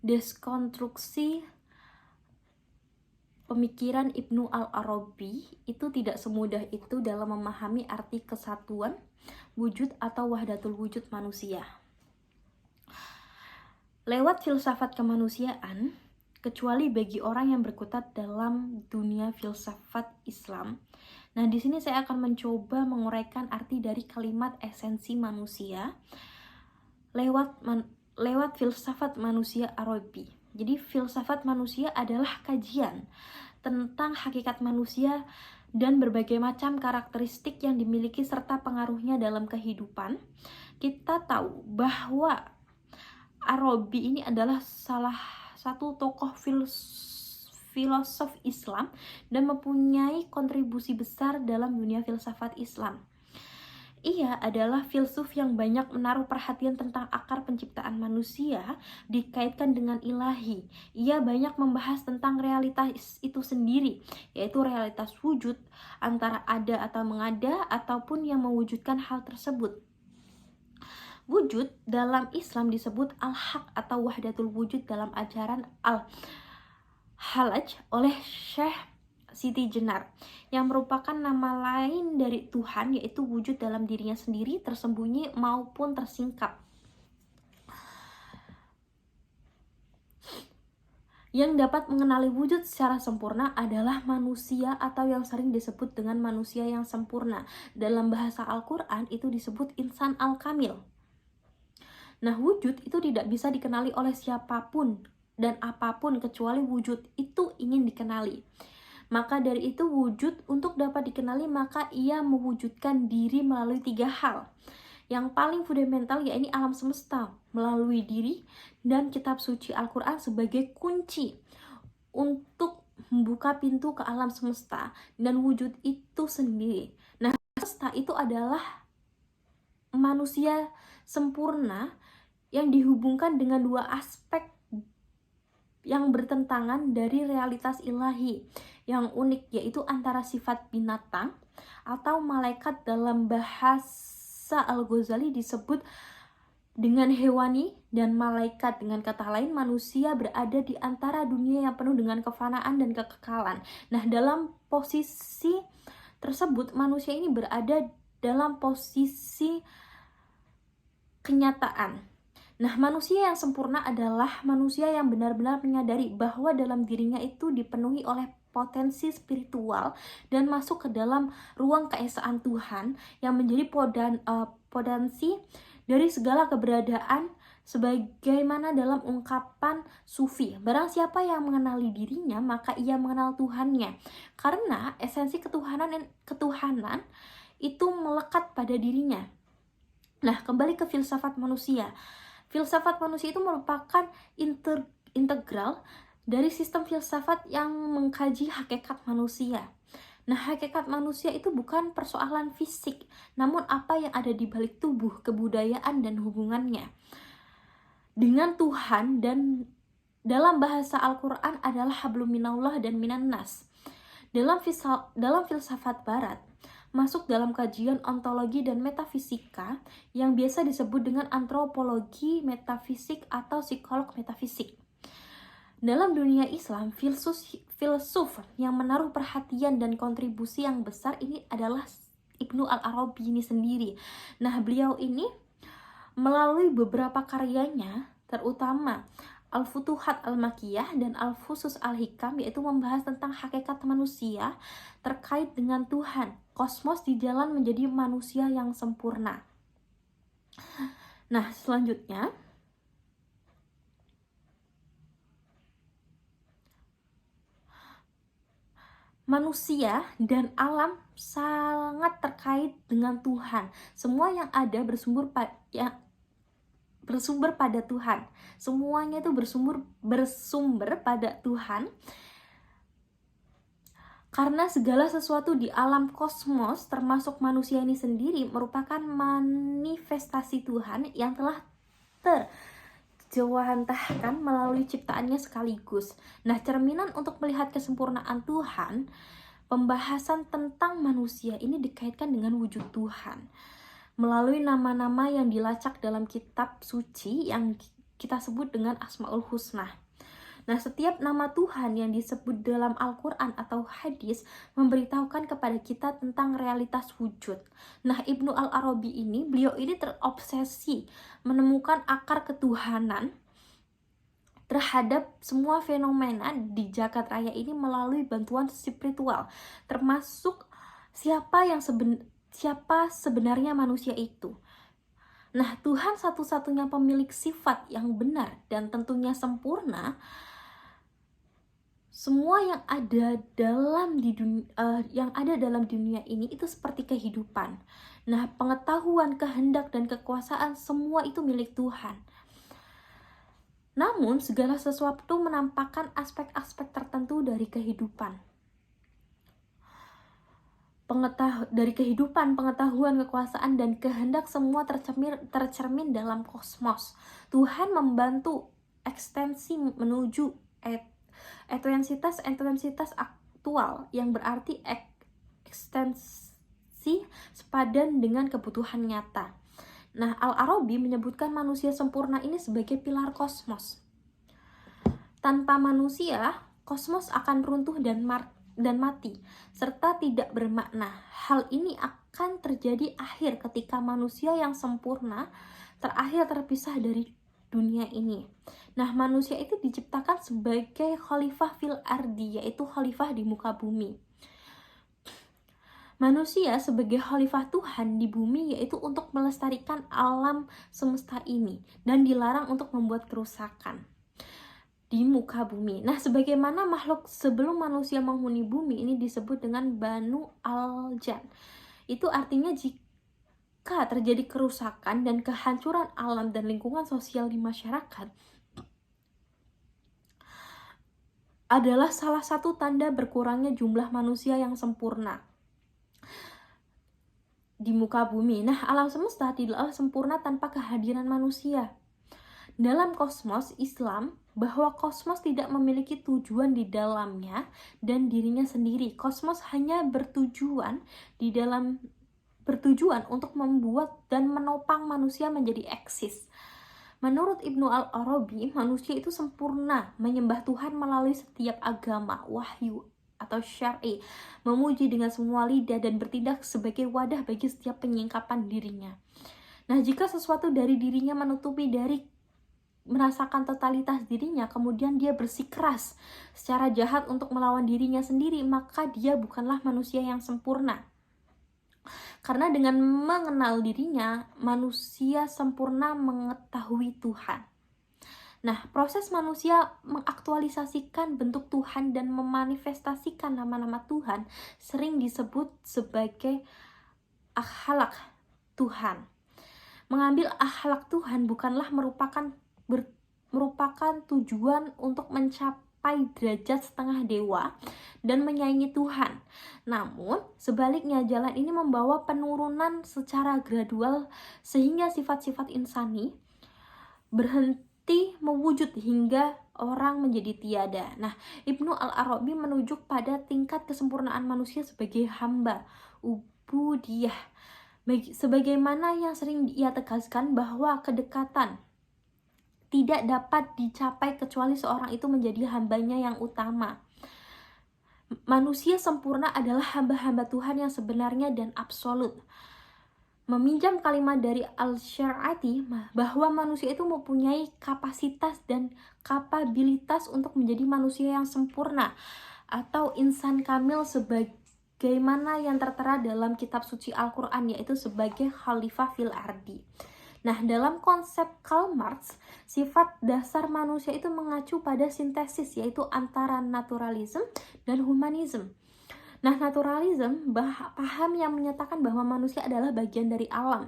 deskonstruksi pemikiran Ibnu Al-Arabi itu tidak semudah itu dalam memahami arti kesatuan wujud atau wahdatul wujud manusia. Lewat filsafat kemanusiaan, kecuali bagi orang yang berkutat dalam dunia filsafat Islam. Nah, di sini saya akan mencoba menguraikan arti dari kalimat esensi manusia lewat filsafat manusia Arabi. Jadi, filsafat manusia adalah kajian tentang hakikat manusia dan berbagai macam karakteristik yang dimiliki serta pengaruhnya dalam kehidupan. Kita tahu bahwa Arabi ini adalah salah satu tokoh filosof Islam dan mempunyai kontribusi besar dalam dunia filsafat Islam. Ia adalah filsuf yang banyak menaruh perhatian tentang akar penciptaan manusia dikaitkan dengan ilahi. Ia banyak membahas tentang realitas itu sendiri, yaitu realitas wujud antara ada atau mengada ataupun yang mewujudkan hal tersebut. Wujud dalam Islam disebut al-haq atau wahdatul wujud dalam ajaran al-Halaj oleh Syekh Siti Jenar, yang merupakan nama lain dari Tuhan, yaitu wujud dalam dirinya sendiri, tersembunyi maupun tersingkap. Yang dapat mengenali wujud secara sempurna adalah manusia atau yang sering disebut dengan manusia yang sempurna. Dalam bahasa Al-Quran itu disebut insan al-kamil. Nah, wujud itu tidak bisa dikenali oleh siapapun dan apapun kecuali wujud itu ingin dikenali. Maka dari itu wujud untuk dapat dikenali maka ia mewujudkan diri melalui 3 hal. Yang paling fundamental yaitu alam semesta melalui diri dan kitab suci Al-Quran sebagai kunci untuk membuka pintu ke alam semesta dan wujud itu sendiri. Nah, semesta itu adalah manusia sempurna yang dihubungkan dengan 2 aspek yang bertentangan dari realitas ilahi yang unik, yaitu antara sifat binatang atau malaikat. Dalam bahasa Al-Ghazali disebut dengan hewani dan malaikat. Dengan kata lain, manusia berada di antara dunia yang penuh dengan kefanaan dan kekekalan. Nah, dalam posisi tersebut manusia ini berada dalam posisi kenyataan. Nah, manusia yang sempurna adalah manusia yang benar-benar menyadari bahwa dalam dirinya itu dipenuhi oleh potensi spiritual dan masuk ke dalam ruang keesaan Tuhan yang menjadi potensi dari segala keberadaan, sebagaimana dalam ungkapan Sufi, barang siapa yang mengenali dirinya maka ia mengenal Tuhannya, karena esensi ketuhanan itu melekat pada dirinya. Nah, kembali ke filsafat manusia. Filsafat manusia itu merupakan integral dari sistem filsafat yang mengkaji hakikat manusia. Nah, hakikat manusia itu bukan persoalan fisik, namun apa yang ada di balik tubuh, kebudayaan, dan hubungannya dengan Tuhan, dan dalam bahasa Al-Quran adalah hablum minallah dan minan nas. Dalam filsafat barat, masuk dalam kajian ontologi dan metafisika yang biasa disebut dengan antropologi metafisik atau psikolog metafisik. Dalam dunia Islam, filsuf yang menaruh perhatian dan kontribusi yang besar ini adalah Ibnu Al-Arabi ini sendiri. Nah, beliau ini melalui beberapa karyanya, terutama Al-Futuhat Al-Makiyah dan Al-Fusus Al-Hikam, yaitu membahas tentang hakikat manusia terkait dengan Tuhan, kosmos di jalan menjadi manusia yang sempurna. Nah, selanjutnya manusia dan alam sangat terkait dengan Tuhan. Semua yang ada bersumber pada Tuhan. Semuanya itu bersumber pada Tuhan. Karena segala sesuatu di alam kosmos, termasuk manusia ini sendiri, merupakan manifestasi Tuhan yang telah terjawantahkan melalui ciptaannya sekaligus. Nah, cerminan untuk melihat kesempurnaan Tuhan, pembahasan tentang manusia ini dikaitkan dengan wujud Tuhan melalui nama-nama yang dilacak dalam kitab suci yang kita sebut dengan Asmaul Husna. Nah, setiap nama Tuhan yang disebut dalam Al-Quran atau hadis memberitahukan kepada kita tentang realitas wujud. Nah, Ibnu Al-Arabi ini, beliau ini terobsesi menemukan akar ketuhanan terhadap semua fenomena di jagat raya ini melalui bantuan spiritual, termasuk siapa sebenarnya manusia itu. Nah, Tuhan satu-satunya pemilik sifat yang benar dan tentunya sempurna. Semua yang ada dalam dunia ini itu seperti kehidupan. Nah, pengetahuan, kehendak, dan kekuasaan semua itu milik Tuhan. Namun, segala sesuatu menampakkan aspek-aspek tertentu dari kehidupan. Pengetahuan, kekuasaan, dan kehendak semua tercermin dalam kosmos. Tuhan membantu ekstensi menuju intensitas aktual, yang berarti ekstensi sepadan dengan kebutuhan nyata. Nah, Al-Arabi menyebutkan manusia sempurna ini sebagai pilar kosmos. Tanpa manusia, kosmos akan runtuh dan mati, serta tidak bermakna. Hal ini akan terjadi akhir ketika manusia yang sempurna terakhir terpisah dari dunia ini. Nah, manusia itu diciptakan sebagai khalifah fil ardi, yaitu khalifah di muka bumi. Manusia sebagai khalifah Tuhan di bumi yaitu untuk melestarikan alam semesta ini dan dilarang untuk membuat kerusakan di muka bumi. Nah, sebagaimana makhluk sebelum manusia menghuni bumi ini disebut dengan Banu Al-Jan. Itu artinya jika terjadi kerusakan dan kehancuran alam dan lingkungan sosial di masyarakat adalah salah satu tanda berkurangnya jumlah manusia yang sempurna di muka bumi. Nah, alam semesta tidaklah sempurna tanpa kehadiran manusia. Dalam kosmos Islam, bahwa kosmos tidak memiliki tujuan di dalamnya dan dirinya sendiri. Kosmos hanya bertujuan untuk membuat dan menopang manusia menjadi eksis. Menurut Ibnu Al-Arabi, manusia itu sempurna menyembah Tuhan melalui setiap agama, wahyu, atau syar'i, memuji dengan semua lidah dan bertindak sebagai wadah bagi setiap penyingkapan dirinya. Nah, jika sesuatu dari dirinya menutupi dari merasakan totalitas dirinya, kemudian dia bersikeras secara jahat untuk melawan dirinya sendiri, maka dia bukanlah manusia yang sempurna. Karena dengan mengenal dirinya, manusia sempurna mengetahui Tuhan. Nah, proses manusia mengaktualisasikan bentuk Tuhan dan memanifestasikan nama-nama Tuhan sering disebut sebagai akhlak Tuhan. Mengambil akhlak Tuhan bukanlah merupakan tujuan untuk mencapai derajat setengah dewa dan menyaingi Tuhan. Namun, sebaliknya jalan ini membawa penurunan secara gradual sehingga sifat-sifat insani berhenti mewujud hingga orang menjadi tiada. Nah, Ibnu Al-Arabi menunjuk pada tingkat kesempurnaan manusia sebagai hamba, ubudiyah. Sebagaimana yang sering ia tegaskan bahwa kedekatan tidak dapat dicapai kecuali seorang itu menjadi hambanya yang utama. Manusia sempurna adalah hamba-hamba Tuhan yang sebenarnya dan absolut. Meminjam kalimat dari Al-Syar'ati bahwa manusia itu mempunyai kapasitas dan kapabilitas untuk menjadi manusia yang sempurna atau insan kamil sebagaimana yang tertera dalam kitab suci Al-Quran, yaitu sebagai khalifah fil ardi. Nah, dalam konsep Karl Marx, sifat dasar manusia itu mengacu pada sintesis, yaitu antara naturalisme dan humanisme. Nah, naturalisme paham yang menyatakan bahwa manusia adalah bagian dari alam,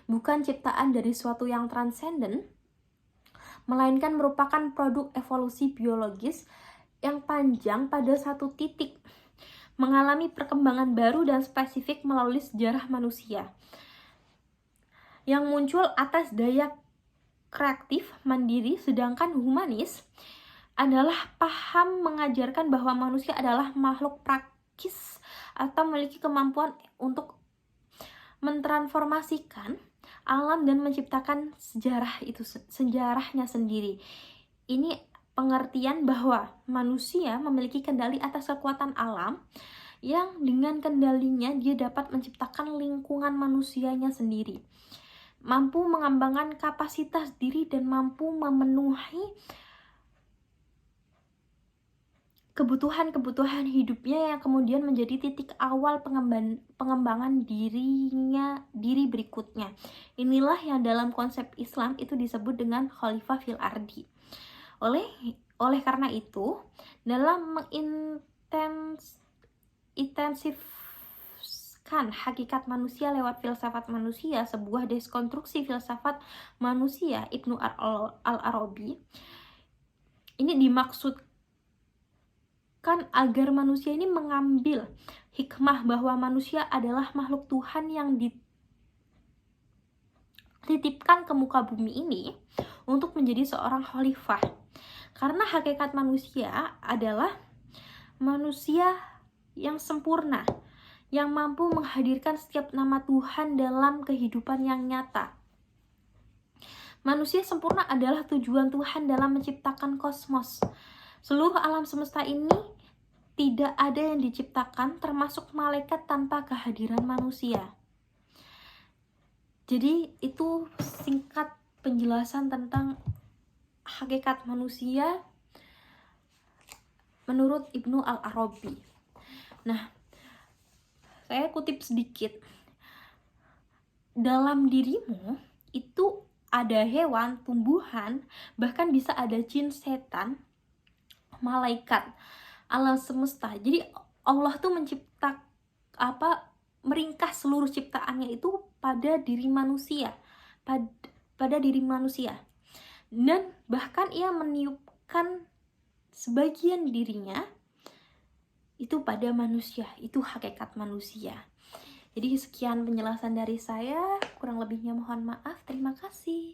bukan ciptaan dari suatu yang transenden, melainkan merupakan produk evolusi biologis yang panjang pada satu titik, mengalami perkembangan baru dan spesifik melalui sejarah manusia, yang muncul atas daya kreatif mandiri, sedangkan humanis adalah paham mengajarkan bahwa manusia adalah makhluk atau memiliki kemampuan untuk mentransformasikan alam dan menciptakan sejarahnya sendiri. Ini pengertian bahwa manusia memiliki kendali atas kekuatan alam, yang dengan kendalinya dia dapat menciptakan lingkungan manusianya sendiri, mampu mengembangkan kapasitas diri dan mampu memenuhi kebutuhan-kebutuhan hidupnya yang kemudian menjadi titik awal pengembangan diri berikutnya. Inilah yang dalam konsep Islam itu disebut dengan khalifah fil ardi. Oleh karena itu, dalam intensifkan hakikat manusia lewat filsafat manusia, sebuah deskonstruksi filsafat manusia Ibnu Al-Arabi, ini dimaksudkan agar manusia ini mengambil hikmah bahwa manusia adalah makhluk Tuhan yang dititipkan ke muka bumi ini untuk menjadi seorang khalifah. Karena hakikat manusia adalah manusia yang sempurna, yang mampu menghadirkan setiap nama Tuhan dalam kehidupan yang nyata. Manusia sempurna adalah tujuan Tuhan dalam menciptakan kosmos. Seluruh alam semesta ini tidak ada yang diciptakan, termasuk malaikat, tanpa kehadiran manusia. Jadi itu singkat penjelasan tentang hakikat manusia menurut Ibnu Al-Arabi. Nah, saya kutip sedikit. Dalam dirimu itu ada hewan, tumbuhan, bahkan bisa ada jin, setan, malaikat, alam semesta. Jadi Allah tuh meringkas seluruh ciptaannya itu pada diri manusia, pada diri manusia. Dan bahkan ia meniupkan sebagian dirinya itu pada manusia. Itu hakikat manusia. Jadi sekian penjelasan dari saya, kurang lebihnya mohon maaf. Terima kasih.